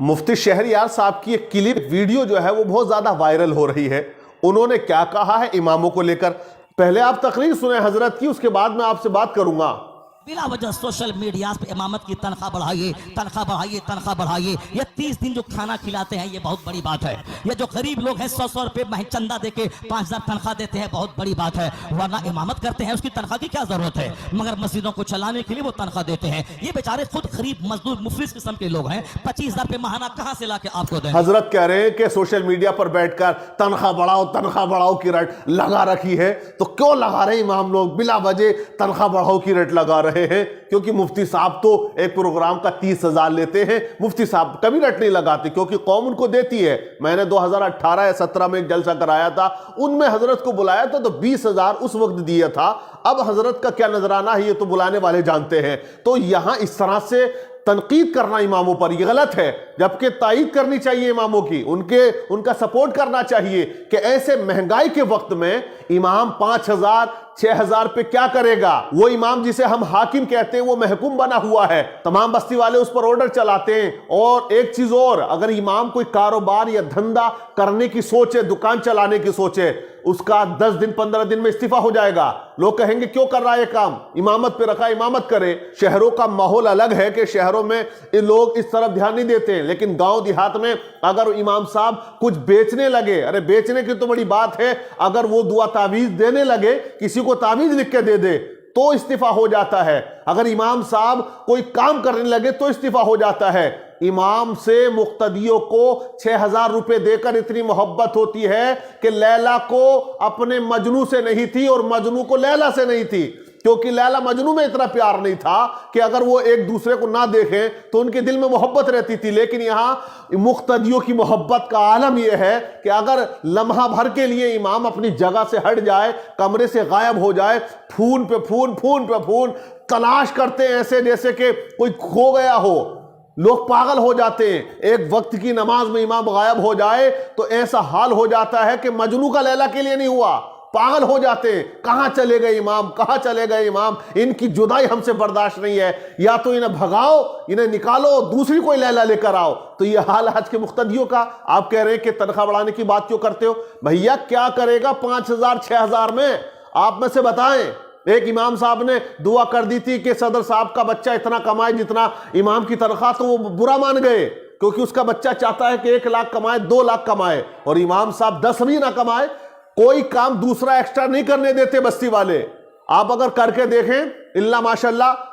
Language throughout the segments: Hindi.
मुफ्ती शहरयार साहब की एक क्लिप वीडियो जो है वो बहुत ज्यादा वायरल हो रही है। उन्होंने क्या कहा है इमामों को लेकर, पहले आप तकरीर सुने हजरत की, उसके बाद मैं आपसे बात करूंगा। बिला वजह सोशल मीडिया पे इमामत की तनख्वाह बढ़ाइए, तनख्वाह बढ़ाइए, तनख्वाह बढ़ाइए। ये 30 दिन जो खाना खिलाते हैं ये बहुत बड़ी बात है। ये जो गरीब लोग हैं 100-100 रुपए चंदा देके 5000 तनख्वाह देते हैं, बहुत बड़ी बात है। वरना इमामत करते हैं उसकी तनख्वाह की क्या जरूरत है, मगर मस्जिदों को चलाने के लिए वो तनख्वाह देते हैं। ये बेचारे खुद गरीब मजदूर मुफलिस किस्म के लोग हैं, 25,000 रुपए महाना कहां से लाके आपको दें। हजरत कह रहे हैं कि सोशल मीडिया पर बैठकर तनख्वाह बढ़ाओ की रट लगा रखी है। तो क्यों लगा रहे हैं इमाम लोग, बिला वजह तनख्वाह बढ़ाओ की रट लगा रहे हैं? क्योंकि मुफ्ती साहब तो एक प्रोग्राम का 30,000 लेते हैं। मुफ्ती साहब कभी रट नहीं लगाते क्योंकि कौम उनको देती है। मैंने 2018 या 17 में एक जलसा कराया था, उनमें हजरत को बुलाया था तो 20,000 उस वक्त दिया था। अब हजरत का क्या नजराना है ये तो बुलाने वाले जानते हैं। तो यहां इस तरह से तनकीद करना इमामों पर ये गलत है, जबकि तायीद करनी चाहिए इमामों की, उनका सपोर्ट करना चाहिए कि ऐसे महंगाई के वक्त में इमाम 5,000 6,000 पे क्या करेगा। वो इमाम जिसे हम हाकिम कहते हैं वो महकूम बना हुआ है, तमाम बस्ती वाले उस पर ऑर्डर चलाते हैं। और एक चीज और, अगर इमाम कोई कारोबार या धंधा करने की सोचे, दुकान चलाने की सोचे, उसका 10 दिन 15 दिन में इस्तीफा हो जाएगा। लोग कहेंगे क्यों कर रहा है काम, इमामत पे रखा, इमामत करे। शहरों का माहौल अलग है कि शहरों में लोग इस तरफ ध्यान नहीं देते हैं, लेकिन गांव देहात में अगर इमाम साहब कुछ बेचने लगे, अरे बेचने की तो बड़ी बात है, अगर वो दुआ तावीज देने लगे, किसी को तावीज लिख के दे दे तो इस्तीफा हो जाता है। अगर इमाम साहब कोई काम करने लगे तो इस्तीफा हो जाता है। इमाम से मुक्तदियों को 6,000 रुपए देकर इतनी मोहब्बत होती है कि लैला को अपने मजनू से नहीं थी और मजनू को लैला से नहीं थी, क्योंकि लैला मजनू में इतना प्यार नहीं था कि अगर वो एक दूसरे को ना देखें तो उनके दिल में मोहब्बत रहती थी। लेकिन यहां मुक्तदियों की मोहब्बत का आलम यह है कि अगर लम्हा भर के लिए इमाम अपनी जगह से हट जाए, कमरे से गायब हो जाए, फोन पे फोन तलाश करते हैं ऐसे जैसे कि कोई खो गया हो। लोग पागल हो जाते हैं। एक वक्त की नमाज में इमाम गायब हो जाए तो ऐसा हाल हो जाता है कि मजनू का लैला के लिए नहीं हुआ, पागल हो जाते हैं। कहां चले गए इमाम, कहां चले गए इमाम, इनकी जुदाई हमसे बर्दाश्त नहीं है, या तो इन्हें भगाओ, इन्हें निकालो, दूसरी कोई लैला लेकर आओ। तो यह हाल आज के मुक्तदियों का। आप कह रहे हैं कि तनख्वाह बढ़ाने की बात क्यों करते हो? भैया क्या करेगा 5,000 6,000 में, आप में से बताएं। एक इमाम साहब ने दुआ कर दी थी कि सदर साहब का बच्चा इतना कमाए जितना इमाम की तनख्वाह, तो वो बुरा मान गए क्योंकि उसका बच्चा चाहता है कि 1 लाख कमाए, 2 लाख कमाए, और इमाम साहब 10 भी ना कमाए। कोई काम दूसरा एक्स्ट्रा नहीं करने देते बस्ती वाले। आप अगर करके देखें, इल्ला माशाल्लाह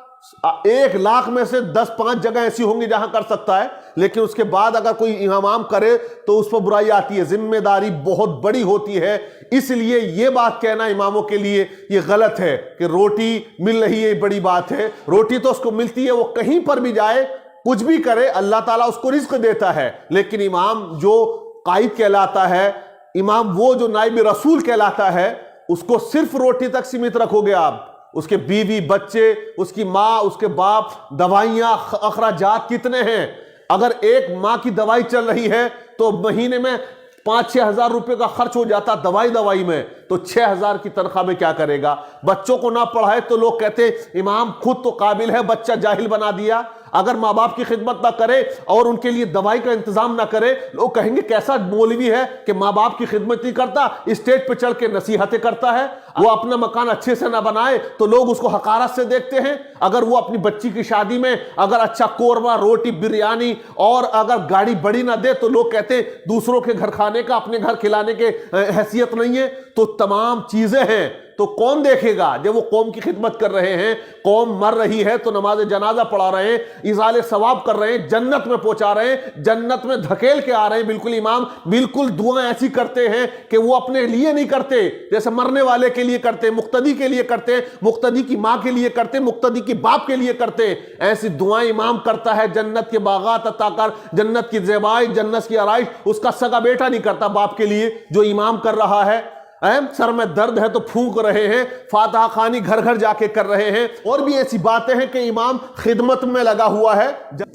1 लाख में से 10-5 जगह ऐसी होंगी जहां कर सकता है, लेकिन उसके बाद अगर कोई इमाम करे तो उस पर बुराई आती है। जिम्मेदारी बहुत बड़ी होती है, इसलिए यह बात कहना इमामों के लिए ये गलत है कि रोटी मिल रही है, बड़ी बात है। रोटी तो उसको मिलती है, वो कहीं पर भी जाए, कुछ भी करे, अल्लाह ताला उसको रिज्क देता है। लेकिन इमाम जो कायद कहलाता है, इमाम वो जो नाइब रसूल कहलाता है, उसको सिर्फ रोटी तक सीमित रखोगे आप। उसके बीवी बच्चे, उसकी माँ, उसके बाप, दवाइयां, अखराजात कितने हैं। अगर एक माँ की दवाई चल रही है तो महीने में 5-6 हजार रुपए का खर्च हो जाता दवाई में, तो 6,000 की तनख्वाह में क्या करेगा? बच्चों को ना पढ़ाए तो लोग कहते इमाम खुद तो काबिल है, बच्चा जाहिल बना दिया। अगर माँ बाप की खिदमत ना करे और उनके लिए दवाई का इंतजाम ना करे, लोग कहेंगे कैसा मौलवी है कि माँ बाप की खिदमत नहीं करता, स्टेज पे चढ़ के नसीहतें करता है। वो अपना मकान अच्छे से ना बनाए तो लोग उसको हकारत से देखते हैं। अगर वो अपनी बच्ची की शादी में अगर अच्छा कोरमा, रोटी, बिरयानी और अगर गाड़ी बड़ी ना दे तो लोग कहते हैं दूसरों के घर खाने का अपने घर खिलाने के हैसियत नहीं है। तो तमाम चीजें हैं, तो कौन देखेगा जब वो कौम की खिदमत कर रहे हैं? कौम मर रही है तो नमाज जनाजा पढ़ा रहे हैं, इजाले सवाब कर रहे हैं, जन्नत में पहुंचा रहे हैं, जन्नत में धकेल के आ रहे हैं। बिल्कुल इमाम बिल्कुल दुआएं ऐसी करते हैं कि वो अपने लिए नहीं करते, जैसे मरने वाले के लिए करते, मुक्तदी के लिए करते, मुक्तदी की मां के लिए करते, मुक्तदी की बाप के लिए करते। ऐसी दुआएं इमाम करता है, जन्नत के बागात अता कर, जन्नत की ज़ेबाई, जन्नत की आराइश उसका सगा बेटा नहीं करता बाप के लिए, जो इमाम कर रहा है। सर में दर्द है तो फूंक रहे हैं, फातिहा खानी घर घर जाके कर रहे हैं। और भी ऐसी बातें हैं कि इमाम खिदमत में लगा हुआ है।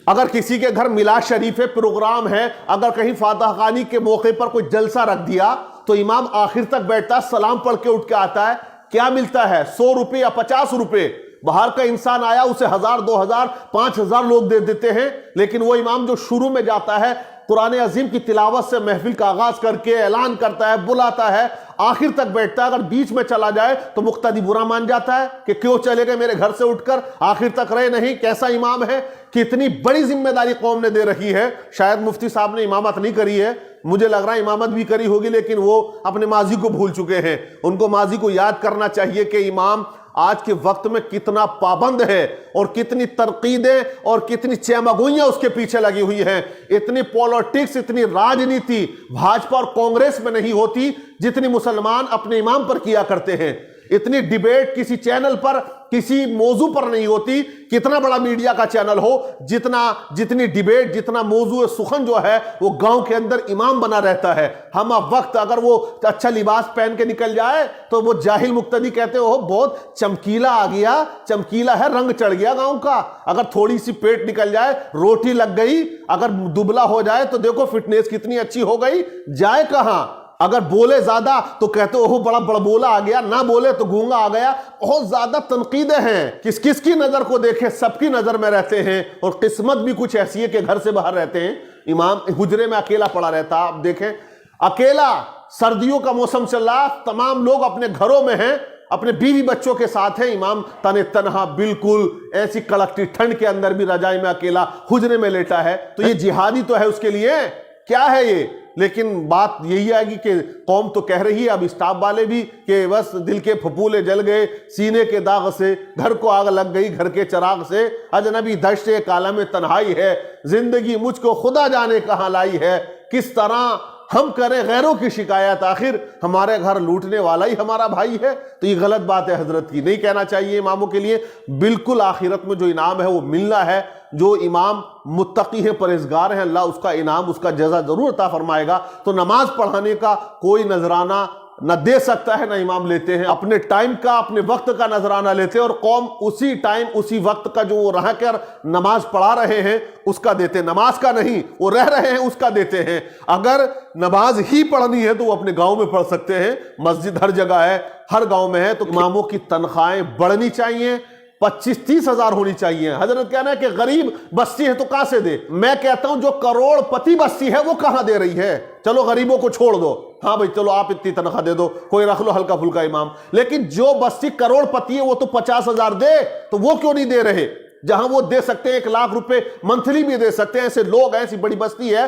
अगर किसी के घर मिलाद शरीफ प्रोग्राम है, अगर कहीं फातिहा खानी के मौके पर कोई जलसा रख दिया तो इमाम आखिर तक बैठता, सलाम पढ़ के उठ के आता है। क्या मिलता है? 100 रुपए या 50 रुपए। बाहर का इंसान आया उसे 1000, 2000, 5000 लोग दे देते हैं, लेकिन वो इमाम जो शुरू में जाता है कुरान अजीम की तिलावत से महफिल का आगाज करके ऐलान करता है, बुलाता है, आखिर तक बैठता है, अगर बीच में चला जाए तो मुक्तदी बुरा मान जाता है कि क्यों चले गए मेरे घर से उठकर, आखिर तक रहे नहीं, कैसा इमाम है। कितनी बड़ी जिम्मेदारी कौम ने दे रखी है। शायद मुफ्ती साहब ने इमामत नहीं करी है, मुझे लग रहा है इमामत भी करी होगी, लेकिन वो अपने माजी को भूल चुके हैं। उनको माजी को याद करना चाहिए कि इमाम आज के वक्त में कितना पाबंद है और कितनी तरकीदें और कितनी चैमगोइयां उसके पीछे लगी हुई हैं। इतनी पॉलिटिक्स, इतनी राजनीति भाजपा और कांग्रेस में नहीं होती जितनी मुसलमान अपने इमाम पर किया करते हैं। इतनी डिबेट किसी चैनल पर, किसी मौजू पर नहीं होती, कितना बड़ा मीडिया का चैनल हो, जितनी डिबेट, जितना मौजू सुखन जो है वो गांव के अंदर इमाम बना रहता है। हम अब वक्त अगर वो अच्छा लिबास पहन के निकल जाए तो वो जाहिल मुक्तदी कहते हो बहुत चमकीला आ गया, चमकीला है, रंग चढ़ गया गांव का। अगर थोड़ी सी पेट निकल जाए, रोटी लग गई, अगर दुबला हो जाए तो देखो फिटनेस कितनी अच्छी हो गई, जाए कहां। अगर बोले ज्यादा तो कहते हो बड़ा बड़बोला आ गया, ना बोले तो गूंगा आ गया। बहुत ज्यादा तनकीदें हैं, किस किस की नजर को देखे, सबकी नजर में रहते हैं। और किस्मत भी कुछ ऐसी है कि घर से बाहर रहते हैं, इमाम हुजरे में अकेला पड़ा रहता। आप देखें, अकेला, सर्दियों का मौसम चल रहा, तमाम लोग अपने घरों में हैं, अपने बीवी बच्चों के साथ है, इमाम तने तनहा बिल्कुल ऐसी कड़कती ठंड के अंदर भी रजाई में अकेला हुजरे में लेटा है। तो ये जिहादी तो है उसके लिए, क्या है ये। लेकिन बात यही आएगी कि कौम तो कह रही है, अब स्टाफ वाले भी, कि बस दिल के फपूले जल गए सीने के दाग से, घर को आग लग गई घर के चिराग से, अजनबी दश्त काला में तन्हाई है, जिंदगी मुझको खुदा जाने कहां लाई है, किस तरह हम करें गैरों की शिकायत, आखिर हमारे घर लूटने वाला ही हमारा भाई है। तो ये गलत बात है हजरत की, नहीं कहना चाहिए इमामों के लिए। बिल्कुल आखिरत में जो इनाम है वो मिलना है। जो इमाम मुत्तकी है, परहेजगार है, अल्लाह उसका इनाम, उसका जज़ा जरूर अता फरमाएगा। तो नमाज पढ़ाने का कोई नजराना न दे सकता है, ना इमाम लेते हैं। अपने टाइम का, अपने वक्त का नजराना लेते हैं, और कौम उसी टाइम उसी वक्त का जो वो रह कर नमाज पढ़ा रहे हैं उसका देते हैं। नमाज का नहीं, वो रह रहे हैं उसका देते हैं। अगर नमाज ही पढ़नी है तो वो अपने गांव में पढ़ सकते हैं, मस्जिद हर जगह है, हर गांव में है। तो इमामों की तनख्वाहें बढ़नी चाहिए, 25-30 हजार होनी चाहिए। हजरत कहना है कि गरीब बस्ती है तो कहां से दे। मैं कहता हूं जो करोड़पति बस्ती है वो कहां दे रही है। चलो गरीबों को छोड़ दो, हाँ भाई चलो आप इतनी तनख्वाह दे दो, कोई रख लो हल्का फुल्का इमाम। लेकिन जो बस्ती करोड़पति है वो तो 50,000 दे, तो वो क्यों नहीं दे रहे। जहां वो दे सकते हैं 1 लाख रुपए मंथली भी दे सकते हैं, ऐसे लोग हैं, ऐसी बड़ी बस्ती है,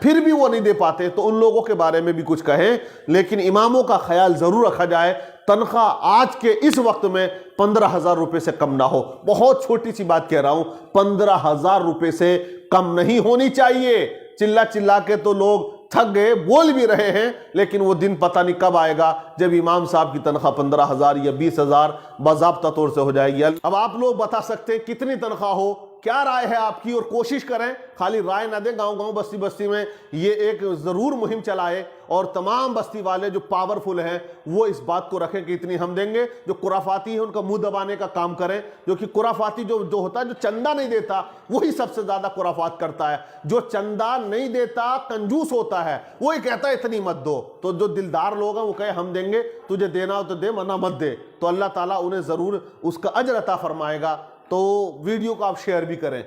फिर भी वो नहीं दे पाते। तो उन लोगों के बारे में भी कुछ कहें, लेकिन इमामों का ख्याल जरूर रखा जाए। तनख्वाह आज के इस वक्त में 15,000 रुपए से कम ना हो। बहुत छोटी सी बात कह रहा हूं, 15,000 रुपए से कम नहीं होनी चाहिए। चिल्ला चिल्ला के तो लोग थक गए, बोल भी रहे हैं, लेकिन वो दिन पता नहीं कब आएगा जब इमाम साहब की तनख्वाह 15,000 या 20,000 बाज़ाब्ता तौर से हो जाएगी। अब आप लोग बता सकते हैं कितनी तनख्वाह हो, क्या राय है आपकी, और कोशिश करें, खाली राय ना दें, गांव गांव बस्ती बस्ती में ये एक जरूर मुहिम चलाए, और तमाम बस्ती वाले जो पावरफुल हैं वो इस बात को रखें कि इतनी हम देंगे। जो कुराफाती है उनका मुंह दबाने का काम करें, जो कि कुराफाती जो होता है, जो चंदा नहीं देता वही सबसे ज्यादा कुराफात करता है। जो चंदा नहीं देता, कंजूस होता है, वही कहता है इतनी मत दो। तो जो दिलदार लोग हैं वो कहे हम देंगे, तुझे देना हो तो दे, वरना मत दे, तो अल्लाह ताला उन्हें जरूर उसका अजर अता फरमाएगा। तो वीडियो को आप शेयर भी करें।